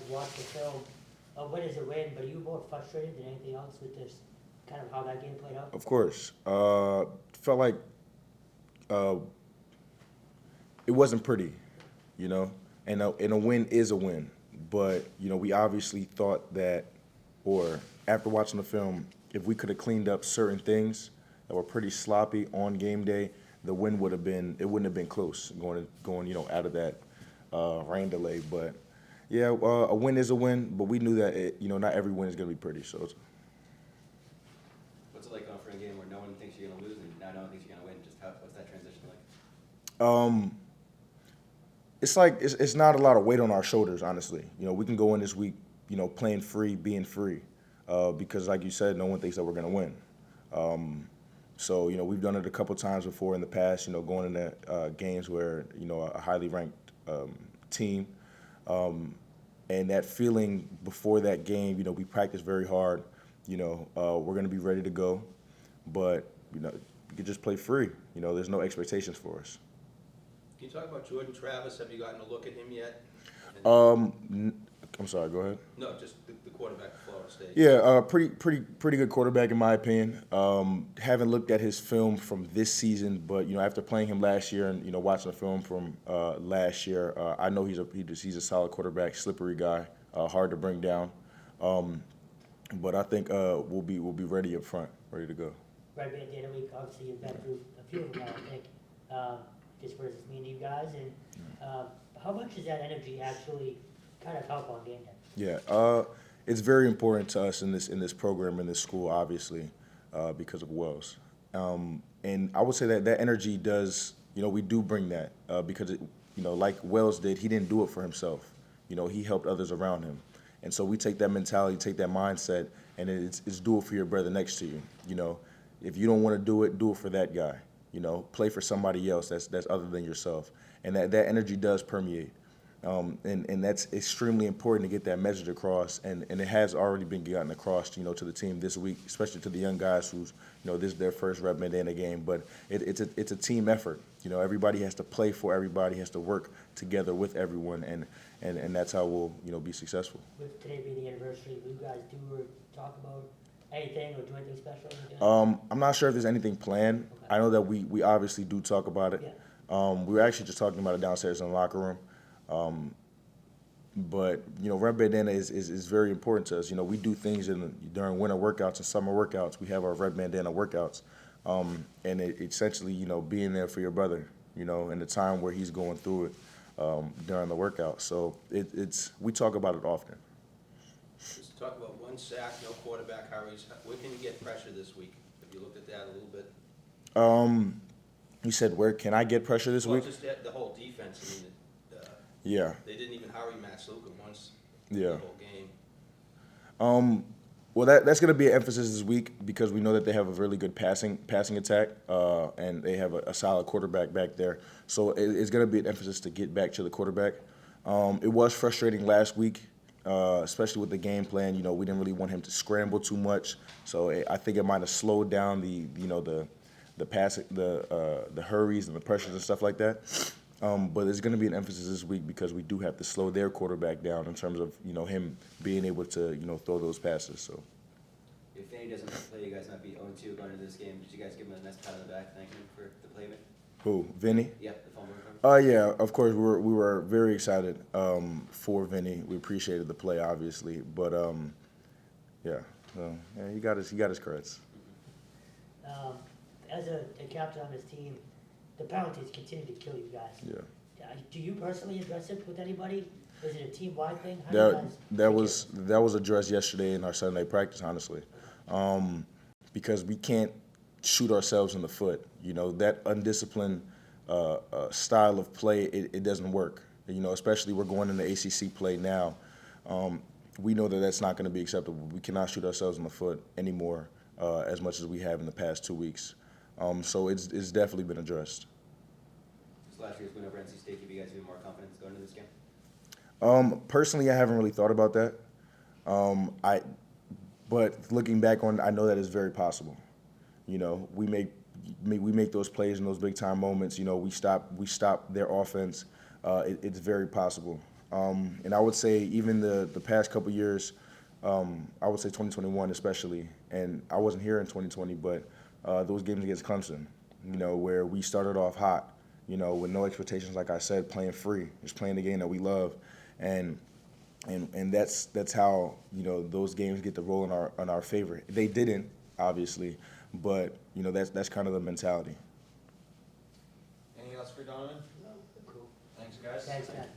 watch the film, a win is a win, but are you more frustrated than anything else with this, kind of how that game played out? Of course. Felt like uh, it wasn't pretty, you know, and a win is a win. But, you know, we obviously thought that, or after watching the film, if we could have cleaned up certain things that were pretty sloppy on game day, the win would have been, it wouldn't have been close going, you know, out of that rain delay. But yeah, a win is a win, but we knew that you know, not every win is going to be pretty. So it's, What's it like going for a game where no one thinks you're going to lose and now no one thinks you're going to win? Just what's that transition like? it's like it's not a lot of weight on our shoulders, honestly. You know, we can go in this week, you know, playing free, being free, because like you said, no one thinks that we're going to win. So, you know, we've done it a couple times before in the past, you know, going into games where, you know, a highly ranked team. And that feeling before that game, you know, we practice very hard. You know, we're going to be ready to go. But, you know, you can just play free. You know, there's no expectations for us. Can you talk about Jordan Travis? Have you gotten a look at him yet? I'm sorry, go ahead. No, just the quarterback of Florida State. Yeah, pretty good quarterback in my opinion. Haven't looked at his film from this season, but you know, after playing him last year and you know watching the film from last year, I know he's a solid quarterback, slippery guy, hard to bring down. But I think we'll be ready up front, ready to go. Red Bandana week, obviously you've been through a few of them now, I think, just versus me and you guys, and how much does that energy actually kind of help on game day? Yeah, it's very important to us in this program, in this school, obviously, because of Wells. And I would say that energy does, you know, we do bring that because, you know, like Wells did, he didn't do it for himself. You know, he helped others around him. And so we take that mentality, take that mindset, and it's do it for your brother next to you. You know, if you don't want to do it for that guy. You know, play for somebody else that's other than yourself. And that energy does permeate. And that's extremely important to get that message across, and it has already been gotten across, you know, to the team this week, especially to the young guys who's, you know, this is their first Red Bandana game. But it's a team effort. You know, everybody has to play for everybody, has to work together with everyone, and that's how we'll, you know, be successful. With today being the anniversary, will you guys do or talk about anything or do anything special? I'm not sure if there's anything planned. Okay. I know that we obviously do talk about it. Yeah. We were actually just talking about it downstairs in the locker room. But you know, Red Bandana is very important to us. You know, we do things during winter workouts and summer workouts. We have our Red Bandana workouts, and essentially, you know, being there for your brother, you know, in the time where he's going through it during the workout. So we talk about it often. Let's talk about one sack, no quarterback hurries. Where can you get pressure this week? Have you looked at that a little bit? You said where can I get pressure this week? Just the whole defense. I mean, yeah. They didn't even hurry Matt Sluka once. Yeah. The whole game. Well, that's going to be an emphasis this week because we know that they have a really good passing attack, and they have a solid quarterback back there. So it's going to be an emphasis to get back to the quarterback. It was frustrating last week, especially with the game plan. You know, we didn't really want him to scramble too much. So I think it might have slowed down the passing, the hurries and the pressures and stuff like that. But there's going to be an emphasis this week because we do have to slow their quarterback down in terms of, you know, him being able to, you know, throw those passes. So if Vinnie doesn't play, you guys not be 0-2 going into this game. Did you guys give him a nice pat on the back, thanking him for the play? Who, Vinnie? Yeah, the fumble return. Yeah, of course we were very excited for Vinnie. We appreciated the play, obviously, but yeah, he got his credits. As a captain on this team, the penalties continue to kill you guys. Yeah. Do you personally address it with anybody? Is it a team-wide thing? That was addressed yesterday in our Sunday practice, honestly, because we can't shoot ourselves in the foot. You know, that undisciplined style of play, it doesn't work. You know, especially we're going into ACC play now. We know that that's not going to be acceptable. We cannot shoot ourselves in the foot anymore as much as we have in the past 2 weeks. So it's definitely been addressed. This last year's win over NC State give you guys even more confidence going into this game? Personally, I haven't really thought about that. But looking back on it, I know that it's very possible. You know, we make those plays in those big time moments. You know, we stop their offense. It's very possible. And I would say even the past couple years, I would say 2021 especially, and I wasn't here in 2020, but those games against Clemson, where we started off hot, with no expectations, like I said, playing free, just playing the game that we love, and that's how those games get to roll in our favor. They didn't, obviously, but that's kind of the mentality. Anything else for Donovan? Cool. Thanks, guys. Thanks, man.